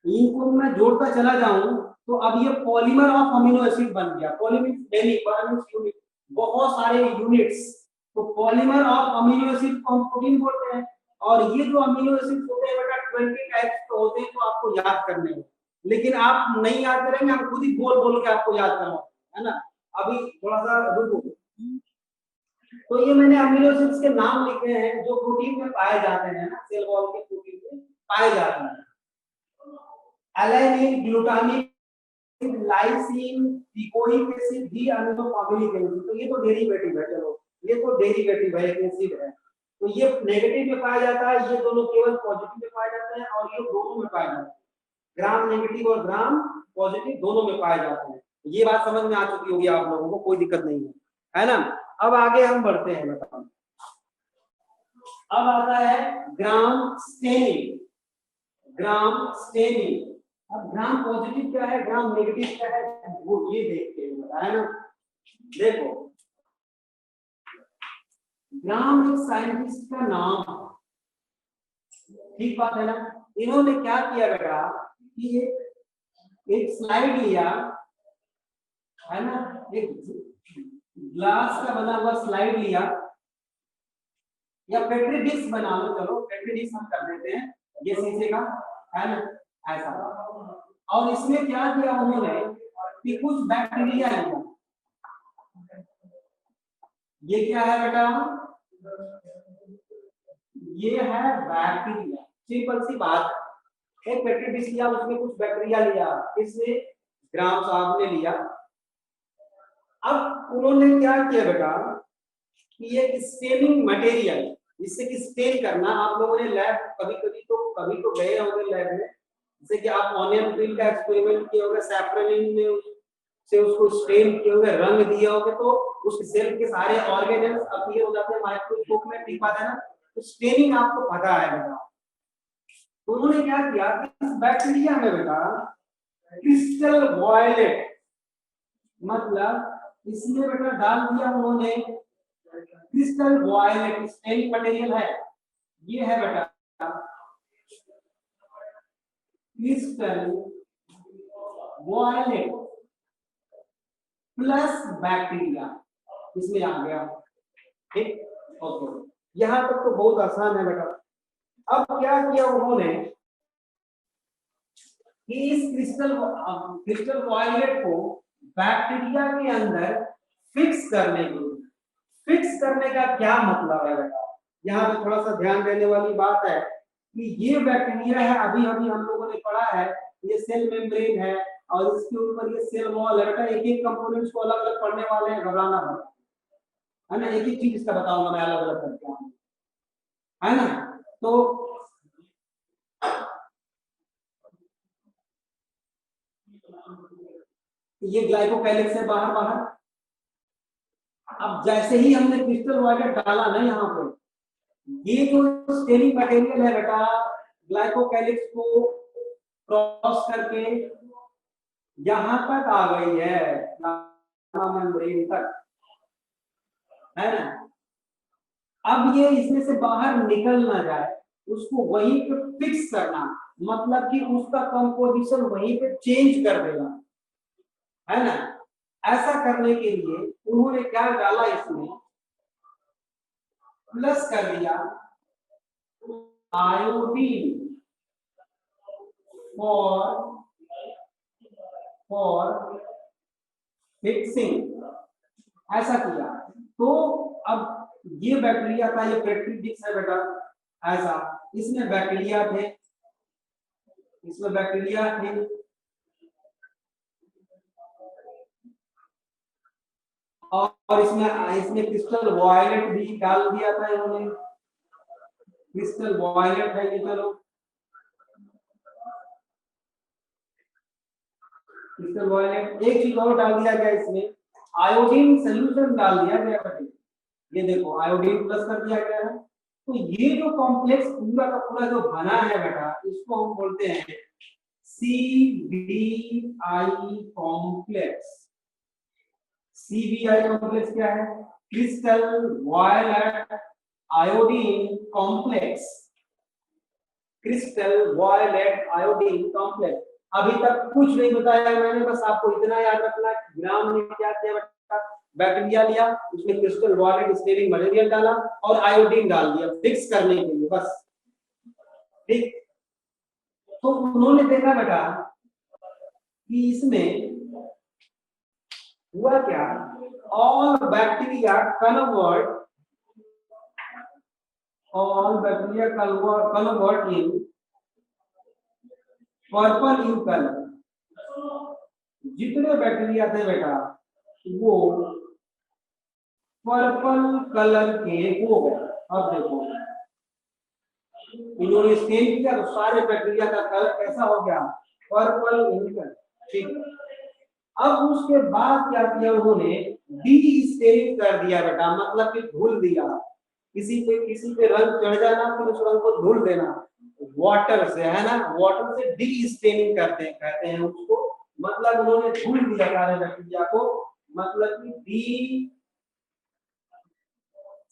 इनको मैं जोड़ता चला जाऊं तो अब ये पॉलीमर ऑफ अमीनो एसिड बन गया। पॉलीमर मेनी यूनिट, बहुत सारे यूनिट्स, तो पॉलीमर ऑफ अमीनो एसिड को हम प्रोटीन बोलते हैं। और ये जो अमीनो एसिड होते हैं बेटा 20 टाइप्स के होते हैं, तो आपको याद करने हैं, लेकिन आप नहीं याद करेंगे, हम खुद ही बोल बोल के आपको याद करवाएंगे, है ना। अभी थोड़ा सा रुको। तो ये मैंने अमीनो एसिड्स के नाम लिखे हैं जो प्रोटीन में पाए जाते हैं ना, सेल वॉल के प्रोटीन में पाए जाते हैं। एलानिन, ग्लूटामिक, लाइसिन, डिकोइक acid, D amino pimelic acid, तो ये तो डेरिवेटिव है, चलो ये तो डेरिवेटिव है, एक एसिड है, तो ये नेगेटिव में पाया जाता है, ये दोनों केवल पॉजिटिव में पाए जाते हैं, और ये दोनों में पाए जाते हैं, ग्राम नेगेटिव और ग्राम पॉजिटिव दोनों में पाए जाते हैं। ये बात समझ में आ चुकी होगी आप लोगों को, कोई दिक्कत नहीं है ना। अब आगे हम बढ़ते हैं, बताओ अब आता है ग्राम स्टेनिंग। ग्राम स्टेनिंग, अब ग्राम पॉजिटिव क्या है, ग्राम नेगेटिव क्या है, वो ये देखते हैं, बताया ना। देखो ग्राम एक साइंटिस्ट का नाम, ठीक बात है ना। इन्होंने क्या किया बेटा कि एक स्लाइड लिया, है ना, एक ग्लास का बना हुआ स्लाइड लिया, या पेट्री डिश बना लो, चलो पेट्री डिश हम कर देते हैं, ये शीशे का है ना, ऐसा। और इसमें क्या किया उन्होंने कि कुछ बैक्टीरिया लिया, ये क्या है बेटा, ये है बैक्टीरिया, सिंपल सी बात। एक पेट्री डिश लिया, उसमें कुछ बैक्टीरिया लिया, इसने ग्राम साहब ने लिया। अब उन्होंने क्या किया बेटा कि ये स्टेनिंग मटेरियल, जिससे कि स्टेन करना, आप लोगों ने लैब कभी तो गए होंगे लैब में, जैसे कि आप ऑनियन पील का एक्सपेरिमेंट किए होंगे, सैफ्रनिन में से उसको स्टेन किए होंगे, रंग दिए होंगे, तो उस सेल के सारे ऑर्गेनेल्स अपीयर हो जाते हैं माइक्रोस्कोप में, ठीक बात है ना। तो स्टेनिंग आपको पता है बेटा। तो उन्होंने क्या किया कि इस बैक्टीरिया में बेटा क्रिस्टल वॉयलेट, मतलब इसमें बेटा डाल दिया उन्होंने क्रिस्टल वॉयलेट, स्टेनिंग मटेरियल है, ये है बेटा क्रिस्टल वॉयलेट प्लस बैक्टीरिया, इसमें आ गया, ठीक ओके। यहां तक तो बहुत आसान है बेटा। अब क्या किया उन्होंने कि इस क्रिस्टल वॉयलेट को बैक्टीरिया के अंदर फिक्स करने के लिए, फिक्स करने का क्या मतलब है बेटा, यहाँ पे थोड़ा सा ध्यान देने वाली बात है कि ये बैक्टीरिया है, अभी अभी हम लोगों ने पढ़ा है, ये सेल मेम्ब्रेन है और इसके ऊपर ये सेल वॉल है बेटा। एक एक कंपोनेंट्स को अलग अलग पढ़ने वाले हैं, घबराना मत, है ना, एक एक चीज इसका बताऊंगा मैं अलग अलग करके, है ना। तो ये ग्लाइकोकैलिक्स से बाहर बाहर, अब जैसे ही हमने क्रिस्टल वॉयलेट डाला ना यहाँ पे, ये जो स्टेनिंग मटेरियल है बेटा ग्लाइकोकैलिक्स को क्रॉस करके यहां तक आ गई है, मेम्ब्रेन तक, है ना। अब ये इसमें से बाहर निकल ना जाए, उसको वहीं पे फिक्स करना, मतलब कि उसका कंपोजिशन वहीं पे चेंज कर देना, है ना। ऐसा करने के लिए उन्होंने क्या डाला, इसमें प्लस कर दिया आयोडीन फॉर फिक्सिंग, ऐसा किया। तो अब ये बैक्टीरिया था, ये पेट्री डिस्क है बेटा, ऐसा इसमें बैक्टीरिया थे, इसमें बैक्टीरिया थे, और इसमें इसमें क्रिस्टल वायलेट भी डाल दिया था इन्होंने, क्रिस्टल वायलेट है ये, चलो क्रिस्टल वायलेट। एक चीज और डाल दिया गया इसमें, आयोडीन सोल्यूशन डाल दिया गया बेटे, ये देखो आयोडीन प्लस कर दिया गया है। तो ये जो कॉम्प्लेक्स पूरा का पूरा जो बना है बेटा, इसको हम बोलते हैं CBI कॉम्प्लेक्स। CBI कॉम्प्लेक्स क्या है? Crystal violet iodine complex, crystal violet iodine complex. अभी तक कुछ नहीं बताया मैंने, बस आपको इतना याद रखना, ग्राम ने क्या किया बेटा, बैक्टीरिया लिया, उसमें क्रिस्टल वायलेट स्टेरिंग मटेरियल डाला और आयोडीन डाल दिया फिक्स करने के लिए, बस ठीक। तो उन्होंने देखा बेटा कि इसमें हुआ क्या, all bacteria convert in purple in colour. जितने बैक्टीरिया थे बेटा वो पर्पल कलर के हो गए। अब देखो इन्होंने स्टेन किया तो सारे बैक्टीरिया का कलर कैसा हो गया, पर्पल इन कलर, ठीक। अब उसके बाद क्या किया उन्होंने, डी स्टेनिंग कर दिया बेटा, मतलब कि धुल दिया। किसी पे रंग चढ़ जाना फिर उस रंग को धुल देना, वाटर से, है ना, वाटर से डी स्टेनिंग कहते हैं उसको, मतलब उन्होंने धुल दिया सारे बैक्टीरिया को, मतलब कि डी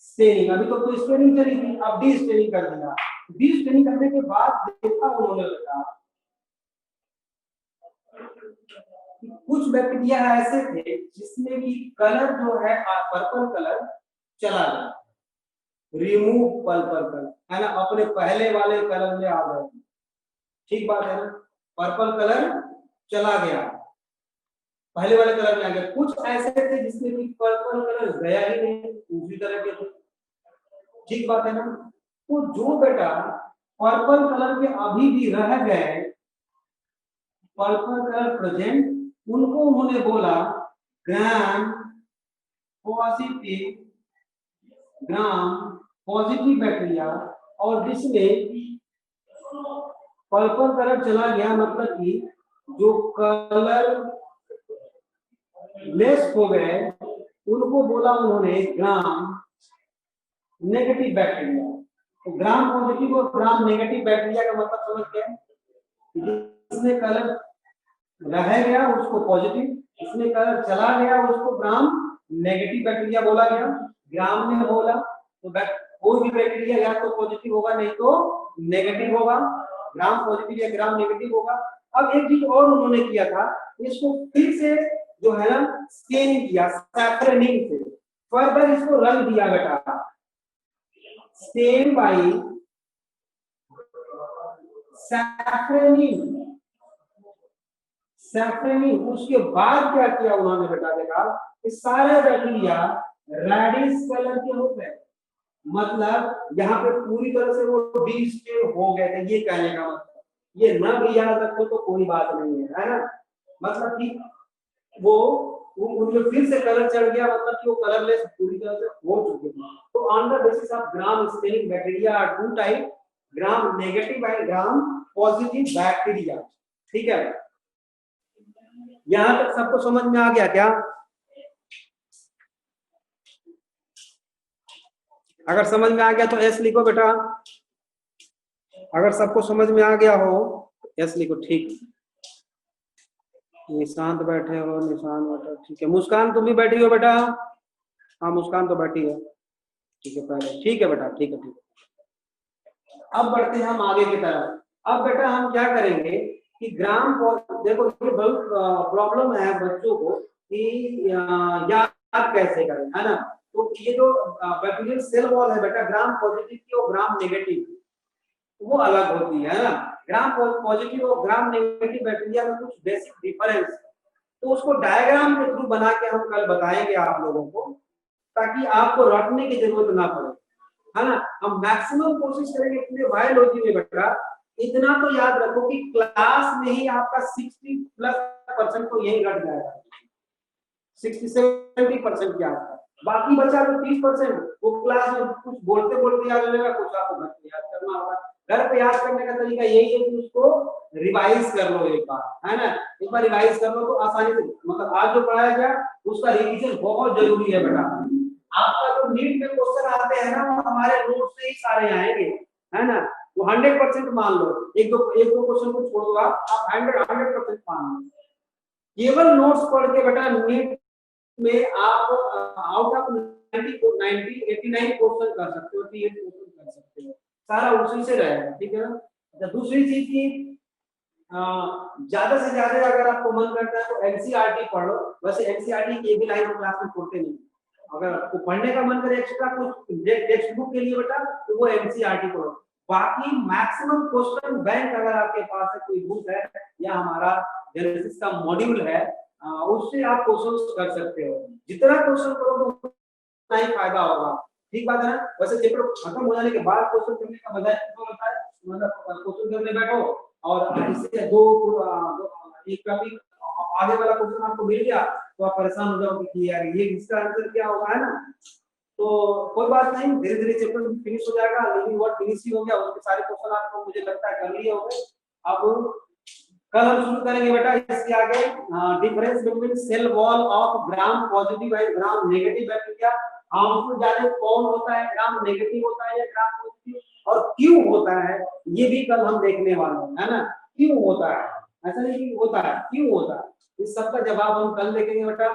स्टेनिंग। अभी तो स्टेनिंग चली थी, अब डी स्टेनिंग कर दिया। डी स्टेनिंग करने के बाद देखा उन्होंने बेटा कुछ बैक्टीरिया ऐसे थे जिसमें कि कलर जो है पर्पल कलर चला गया, रिमूव पर्पल कलर, है ना, अपने पहले वाले कलर में आ गए, ठीक बात है ना, पर्पल कलर चला गया, पहले वाले कलर में आ गया। कुछ ऐसे थे जिसमें कि पर्पल कलर गया ही नहीं, उसी तरह के थे, ठीक बात है ना। तो जो बेटा पर्पल कलर के अभी भी रह गए, पर्पल कलर प्रेजेंट, उनको उन्होंने बोला ग्राम पॉजिटिव बैक्टीरिया, और जिसमें पर्पल कलर चला गया, मतलब कि जो कलर लेस हो गए उनको बोला उन्होंने ग्राम नेगेटिव बैक्टीरिया। तो ग्राम पॉजिटिव और ग्राम नेगेटिव बैक्टीरिया का मतलब समझ गए, जिसमें कलर रह गया उसको पॉजिटिव, इसमें कलर चला गया उसको ग्राम नेगेटिव बैक्टीरिया बोला गया। ग्राम ने बोला तो कोई भी बैक्टीरिया या तो पॉजिटिव होगा नहीं तो नेगेटिव होगा, ग्राम पॉजिटिव या ग्राम नेगेटिव होगा। अब एक चीज और उन्होंने किया था, इसको फिर से जो है ना स्टेन किया सैफरनिंग से, फर्दर इसको रंग दिया बेटा, स्टेन बाय सैफरनिंग। उसके बाद क्या किया उन्होंने बेटा, देखा कि सारे बैक्टीरिया रेडिश कलर के हो गए, मतलब यहाँ पे पूरी तरह से वो डिस्टेन हो गए थे, ये कहने का मतलब। ये न भी याद रखो तो कोई बात नहीं है ना, मतलब कि वो उनमें फिर से कलर चढ़ गया, मतलब कि वो कलरलेस पूरी तरह से हो चुके हैं। तो on the basis of gram spelling bacteria are two type, gram negative and gram positive bacteria, ठीक है। यहां तक सबको समझ में आ गया क्या? अगर समझ में आ गया तो एस लिखो बेटा, अगर सबको समझ में आ गया हो एस लिखो, ठीक। निशांत बैठे हो, निशांत बैठे, ठीक है। मुस्कान तुम भी बैठी हो बेटा? हाँ मुस्कान तो बैठी है, ठीक है पहले, ठीक है बेटा, ठीक है ठीक है। अब बढ़ते हैं हम आगे की तरफ। अब बेटा हम क्या करेंगे कि ग्राम, देखो ये बहुत प्रॉब्लम है बच्चों को कि याद कैसे करें, है ना। तो ये जो बैक्टीरियल सेल वॉल है बेटा, ग्राम पॉजिटिव की और ग्राम नेगेटिव वो अलग होती है ना। ग्राम पॉजिटिव और ग्राम नेगेटिव बैक्टीरिया में कुछ बेसिक डिफरेंस, तो उसको डायग्राम के थ्रू बना के हम कल बताएंगे आप लोगों को, ताकि आपको रटने की जरूरत ना पड़े, है ना। हम मैक्सिमम कोशिश करेंगे पूरे बायोलॉजी में बेटा इतना तो याद रखो कि क्लास में ही आपका 60+% तो यही रट जाएगा, 60-70% क्या आता है। बाकी बचा जो 30% वो क्लास में कुछ बोलते बोलते याद हो जाएगा, कुछ आपको घर पे याद करना होगा। घर पे याद करने का तरीका यही है कि उसको रिवाइज कर लो एक बार, है ना। एक बार रिवाइज कर लो तो आसानी से, मतलब आज जो पढ़ाया गया उसका रिवीजन बहुत जरूरी है बेटा। आपका जो नीट में क्वेश्चन आते हैं ना वो हमारे नोट से ही सारे आएंगे, है ना। वो 100% मान लो, एक दो क्वेश्चन को छोड़ दो, आप 100% मान लो। केवल नोट्स पढ़ के बेटा नीट में आप आउट ऑफ 90 89 क्वेश्चन कर सकते हो, 38 क्वेश्चन कर सकते हो, सारा उसी से रहेगा, ठीक है ना। दूसरी चीज की ज्यादा से ज्यादा अगर आपको मन करता है तो एनसीईआरटी पढ़ लो। वैसे एनसीईआरटी की एक भी लाइन क्लास में पढ़ते नहीं, अगर आपको पढ़ने का मन करे एक्स्ट्रा कुछ टेक्स्ट बुक के लिए बेटा तो वो एनसीईआरटी पढ़ो। बाकी मैक्सिमम क्वेश्चन बैंक अगर आपके पास है, कोई बुक है या हमारा जेनेसिस का मॉड्यूल है, उससे आप क्वेश्चन कर सकते हो। जितना क्वेश्चन करोगे उतना ही फायदा होगा, ठीक बात है ना। वैसे चैप्टर खत्म हो जाने के बाद क्वेश्चन करने का मजा तो होता है, मतलब क्वेश्चन करने बैठो और इससे दो एक टॉपिक आगे वाला क्वेश्चन आपको मिल गया तो आप परेशान हो जाओगे कि यार ये इसका आंसर क्या होगा, है ना। तो कोई बात नहीं, धीरे धीरे चैप्टर फिनिश हो जाएगा। लिविंग वर्ड फिनिश ही हो गया, उसके सारे क्वेश्चन आपको मुझे लगता है कर लिए होंगे। अब कल हम शुरू करेंगे बेटा इसके आगे difference between cell wall of gram positive and gram negative bacteria. Harmful जाने कौन होता है, ग्राम नेगेटिव होता है या ग्राम पॉजिटिव, और क्यों होता है ये भी कल हम देखने वाले हैं, है ना। क्यों होता है, ऐसा नहीं कि होता है, क्यों होता है, इस सब का जवाब हम कल देखेंगे बेटा।